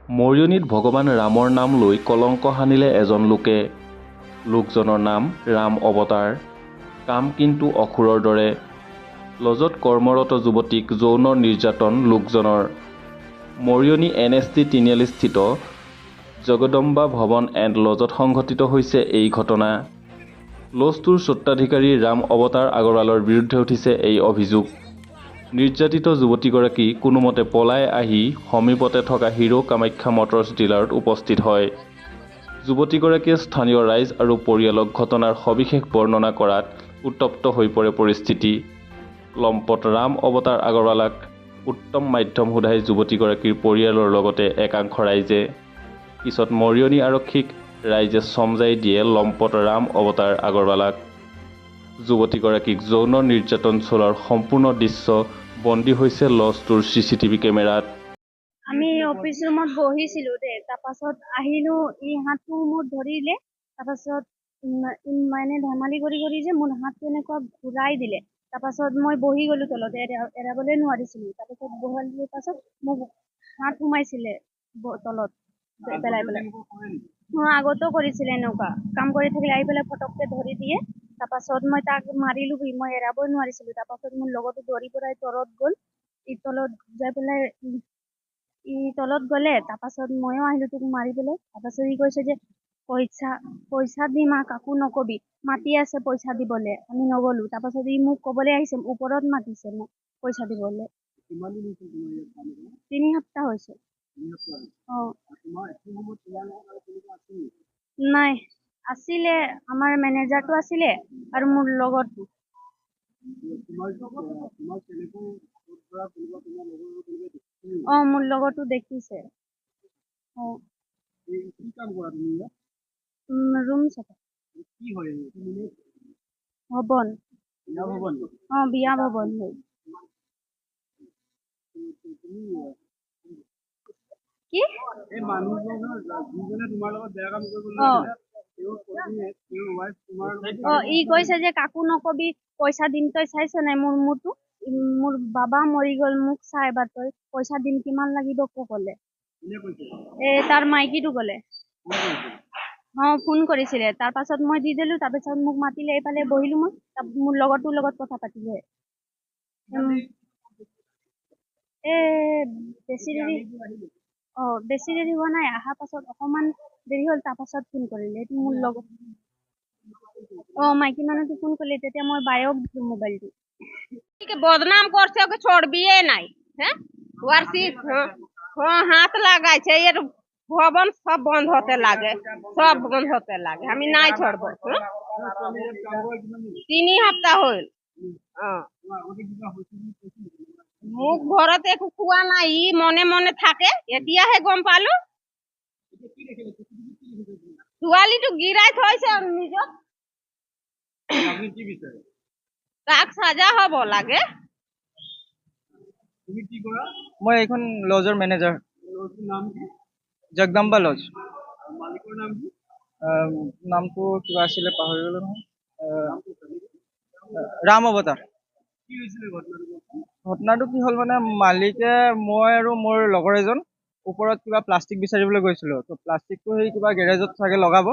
মৰিয়নিত ভগৱান ৰামৰ নাম লৈ কলংক সানিলে এজন লোকে। লোকজনৰ নাম ৰাম অৱতাৰ। কাম কিন্তু অসুৰৰ দৰে। লজত কৰ্মৰত যুৱতীক যৌন নিৰ্যাতন লোকজনৰ। মৰিয়নি NST তিনিআলিস্থিত জগদম্বা ভৱন এণ্ড লজত সংঘটিত হৈছে এই ঘটনা। লজটোৰ স্বত্বাধিকাৰী ৰাম অৱতাৰ আগৰৱালৰ বিৰুদ্ধে উঠিছে এই অভিযোগ। নিৰ্যাতিত যুৱতীগৰাকী কোনোমতে পলাই আহি সমীপতে থকা হিৰো কামাখ্যা মটৰ্ছ ডিলাৰত উপস্থিত হয়। যুৱতীগৰাকীয়ে স্থানীয় ৰাইজ আৰু পৰিয়ালক ঘটনাৰ সবিশেষ বৰ্ণনা কৰাত উত্তপ্ত হৈ পৰে পৰিস্থিতি। লম্পট ৰাম অৱতাৰ আগৰৱালাক উত্তম মাধ্যম সোধাই যুৱতীগৰাকীৰ পৰিয়ালৰ লগতে একাংশ ৰাইজে। পিছত মৰিয়নি আৰক্ষীক ৰাইজে চমজাই দিয়ে লম্পট ৰাম অৱতাৰ আগৰৱালাক। যুৱতীগৰাকীক যৌন নিৰ্যাতন চলোৱাৰ সম্পূৰ্ণ দৃশ্য বন্দী হৈছে লজটোৰ CCTV কেমেৰাত। আমি অফিস ৰুমত বহিছিলো দে, তাৰপাছত আহিলো, ই হাতটো মোৰ ধৰিলে, তাৰপাছত মানে ধেমালি কৰি যে মোৰ হাতটো এনেকুৱা ঘূৰাই দিলে। তাৰপাছত মই বহি গলো তলতে, এৰাবলৈ নোৱাৰিছিলো। তাৰপাছত বহাৰ পাছত মোক হাত সোমাইছিলে তলত পেলাই। আগতেও কৰিছিলে এনেকুৱা কাম কৰি থাকিলে আহি পেলাই ফটককে ধৰি দিয়ে। তাৰপাছত মই তাক মাৰিলো, মই এৰাবই নোৱাৰিছিলো। তাৰপাছত মোৰ লগতো ধৰি পৰাই তলত গ'ল, ই তলত যাই পেলাই তলত গ'লে। তাৰপাছত ময়ো আহিলো তোক মাৰিবলৈ। তাৰপাছত ই কৈছে যে পইচা দিম, কাকো নকবি, মাতি আছে পইচা দিবলে, আমি নগলো। তাৰপাছত ই মোক কবলৈ আহিছে, ওপৰত মাতিছে মোক পইচা দিবলে। 3 সপ্তাহ হৈছে। নাই, আছিলে আমাৰ মেনেজাৰটো আছিলে আৰু মোৰ লগৰটো। মোৰ লগৰটো দেখিছে। ৰুম চাফা ভৱন। বিয়া ভৱন হয়। কি ই কৈছে যে কাকো নকবি, পইচা দিম, তই চাইছ নাই মোৰ বাবা মৰি গল, মোক চা এবাৰ, তই পইচা দিম, কিমান লাগিব ক'লে। তাৰ মাইকীটো ক'লে। ফোন কৰিছিলে। তাৰ পাছত মই দি দিলো। তাৰপিছত মোক মাতিলে, এইফালে বহিলো মই, মোৰ লগৰটোৰ লগত কথা পাতিলে। বেছি দেৰি হোৱা নাই, অহাৰ পাছত অকমান দেৰি হ'ল। তাৰ পাছত ফোন কৰিলে, এইটো মোৰ লগত মাইকী মানুহটো ফোন করলে, তেতিয়া মই বায়ক দিলো মোবাইলটো। বদনাম করছে, ওকে ছড়বিয়ে নাই। হ্যাঁ, হাত লাগাইছে, এর ভবন সব বন্ধ হতে লাগে, আমি নাই ছড়বো। 3 সপ্তাহ হল। মোক ঘৰতে একো খোৱা নাই, ই মনে মনে থাকে, এতিয়াহে গম পালো। ছোৱালীটো গিৰাই থৈছে নিজক। তাক সাজা হব লাগে। মই এইখন লজৰ মেনেজাৰ। জগদম্বা লজ। নামটো কিবা আছিলে, পাহৰি গলো নহয়। ৰাম অৱতাৰ। ঘটনাটো কি হ'ল মানে, মালিকে মই আৰু মোৰ লগৰ এজন ওপৰত কিবা প্লাষ্টিক বিচাৰিবলৈ গৈছিলো। তো প্লাষ্টিকটো সেই কিবা গেৰেজত চাগে লগাব।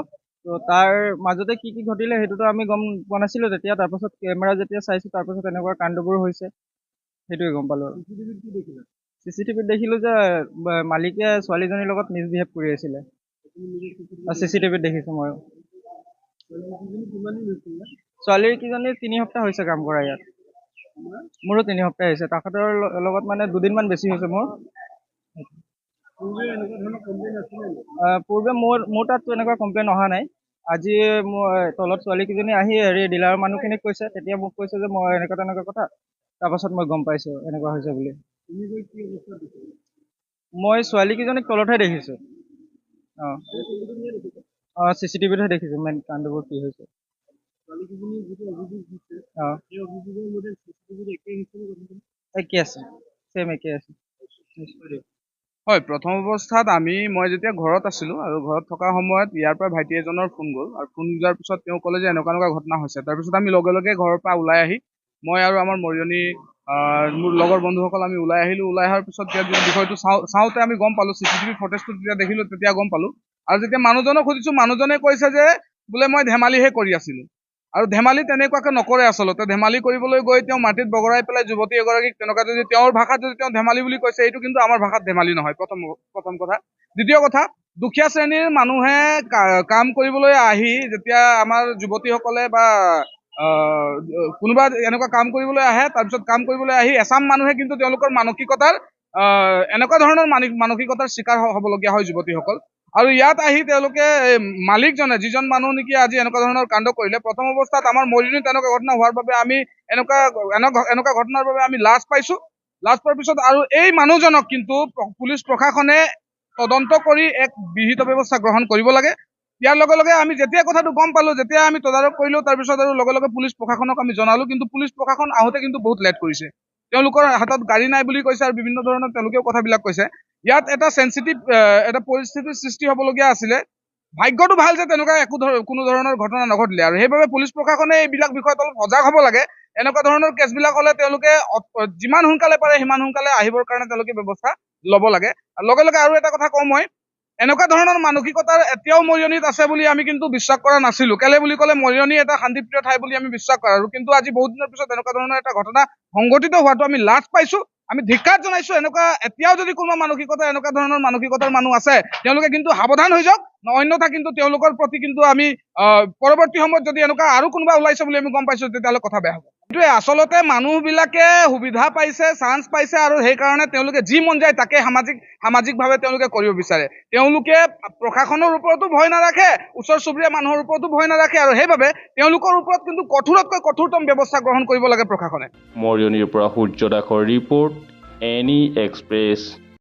তো তাৰ মাজতে কি ঘটিলে সেইটোতো আমি গম পোৱা নাছিলো তেতিয়া। তাৰপাছত কেমেৰা যেতিয়া চাইছো, তাৰপাছত এনেকুৱা কাণ্ডবোৰ হৈছে, সেইটোৱে গম পালো। CCTVত দেখিলো যে মালিকে ছোৱালীজনীৰ লগত মিছবিহেভ কৰি আছিলে। CCTVত দেখিছো মই। ছোৱালীৰ কিজনী 3 সপ্তাহ হৈছে কাম কৰা ইয়াত। মোৰো 3 সপ্তাহ হৈছে। তাহাঁতৰ লগত মানে 2 দিনমান বেছি হৈছে মোৰ। পূৰ্বে মোৰ তাততো এনেকুৱা কমপ্লেইন অহা নাই। আজি মোৰ তলত ছোৱালী কেইজনী আহি ডিলাৰৰ মানুহখিনিক কৈছে, তেতিয়া মোক কৈছে যে মই এনেকুৱা তেনেকুৱা কথা। তাৰপাছত মই গম পাইছো এনেকুৱা হৈছে বুলি। মই ছোৱালী কেইজনীক তলতহে দেখিছো। CCTVতহে দেখিছো মেইন কাণ্ডবোৰ কি হৈছে। একে আছে, চেম একে আছে। হয়, প্ৰথম অৱস্থাত মই যেতিয়া ঘৰত আছিলো আৰু ঘৰত থকা সময়ত ইয়াৰ পৰা ভাইটি এজনৰ ফোন গ'ল, আৰু ফোন যোৱাৰ পিছত তেওঁ ক'লে যে এনেকুৱা ঘটনা হৈছে। তাৰপিছত আমি লগে লগে ঘৰৰ পৰা ওলাই আহি মই আৰু আমাৰ মৰিয়নি মোৰ লগৰ বন্ধুসকল আমি ওলাই আহিলোঁ। ওলাই অহাৰ পিছত যেতিয়া বিষয়টো চাওঁতে আমি গম পালোঁ, CCTV ফুটেজটো যেতিয়া দেখিলোঁ তেতিয়া গম পালোঁ। আৰু যেতিয়া মানুহজনক সুধিছোঁ, মানুহজনে কৈছে যে বোলে মই ধেমালিহে কৰি আছিলোঁ। আৰু ধেমালি তেনেকুৱাকে নকৰে আচলতে। ধেমালি কৰিবলৈ গৈ তেওঁ মাটিত বগৰাই পেলাই যুৱতী এগৰাকীক তেনেকুৱা যদি তেওঁৰ ভাষাত যদি তেওঁ ধেমালি বুলি কৈছে, এইটো কিন্তু আমাৰ ভাষাত ধেমালি নহয়, প্ৰথম কথা। দ্বিতীয় কথা, দুখীয়া শ্ৰেণীৰ মানুহে কাম কৰিবলৈ আহি যেতিয়া আমাৰ যুৱতীসকলে বা কোনোবা এনেকুৱা কাম কৰিবলৈ আহে, তাৰপিছত কাম কৰিবলৈ আহি এচাম মানুহে কিন্তু তেওঁলোকৰ মানসিকতাৰ এনেকুৱা ধৰণৰ মানসিকতাৰ চিকাৰ হ'বলগীয়া হয় যুৱতীসকল। আৰু ইয়াত আহি তেওঁলোকে মালিকজনে, যিজন মানুহ নেকি আজি এনেকুৱা ধৰণৰ কাণ্ড কৰিলে, প্ৰথম অৱস্থাত আমাৰ মৰিয়নিত এনেকুৱা ঘটনা হোৱাৰ বাবে আমি এনেকুৱা ঘটনাৰ বাবে আমি লাজ পাইছো। লাজ পোৱাৰ পিছত আৰু এই মানুহজনক কিন্তু পুলিচ প্ৰশাসনে তদন্ত কৰি এক বিহিত ব্যৱস্থা গ্ৰহণ কৰিব লাগে। ইয়াৰ লগে লগে আমি যেতিয়া কথাটো গম পালো, যেতিয়া আমি তদাৰক কৰিলো, তাৰপিছত আৰু লগে লগে পুলিচ প্ৰশাসনক আমি জনালো। কিন্তু পুলিচ প্ৰশাসন আহোঁতে কিন্তু বহুত লেট কৰিছে। তেওঁলোকৰ হাতত গাড়ী নাই বুলি কৈছে আৰু বিভিন্ন ধৰণৰ তেওঁলোকেও কথাবিলাক কৈছে। ইয়াত এটা চেঞ্চিটিভ এটা পৰিস্থিতিৰ সৃষ্টি হ'বলগীয়া আছিলে। ভাগ্যটো ভাল যে তেনেকুৱা কোনো ধৰণৰ ঘটনা নঘটিলে। আৰু সেইবাবে পুলিচ প্ৰশাসনে এইবিলাক বিষয়ত অলপ সজাগ হ'ব লাগে। এনেকুৱা ধৰণৰ কেছবিলাক হ'লে তেওঁলোকে যিমান সোনকালে পাৰে সিমান সোনকালে আহিবৰ কাৰণে তেওঁলোকে ব্যৱস্থা ল'ব লাগে। আৰু লগে লগে আৰু এটা কথা কওঁ, মই এনেকুৱা ধৰণৰ মানসিকতাৰ এতিয়াও মৰিয়নিত আছে বুলি আমি কিন্তু বিশ্বাস কৰা নাছিলো। কেলে বুলি ক'লে মৰিয়নি এটা শান্তিপ্ৰিয় ঠাই বুলি আমি বিশ্বাস কৰোঁ। কিন্তু আজি বহুত দিনৰ পিছত এনেকুৱা ধৰণৰ এটা ঘটনা সংঘটিত হোৱাটো আমি লাজ পাইছো। আমি ধিক্কাৰ জনাইছো। এতিয়াও যদি কোনো এনেকুৱা ধৰণৰ মানসিকতাৰ মানুহ আছে, তেওঁলোকে কিন্তু সাৱধান হৈ যাওক। অন্যথা কিন্তু তেওঁলোকৰ প্ৰতি কিন্তু আমি পৰৱৰ্তী সময়ত যদি এনেকুৱা আৰু কোনোবা ওলাইছে বুলি আমি গম পাইছো, তেতিয়াহ'লে কথা বেয়া হ'ব। এইটোৱে আচলতে মানুহবিলাকে সুবিধা পাইছে, চান্স পাইছে, আৰু সেইকাৰণে তেওঁলোকে যি মন যায় তাকে সামাজিকভাৱে তেওঁলোকে কৰিব বিচাৰে। তেওঁলোকে প্ৰশাসনৰ ওপৰতো ভয় নাৰাখে, ওচৰ চুবুৰীয়া মানুহৰ ওপৰতো ভয় নাৰাখে, আৰু সেইবাবে তেওঁলোকৰ ওপৰত কিন্তু কঠোৰতকৈ কঠোৰতম ব্যৱস্থা গ্ৰহণ কৰিব লাগে প্ৰশাসনে। মৰিয়নিৰ পৰা সূৰ্য দাসৰ ৰিপৰ্ট, NE এক্সপ্ৰেছ।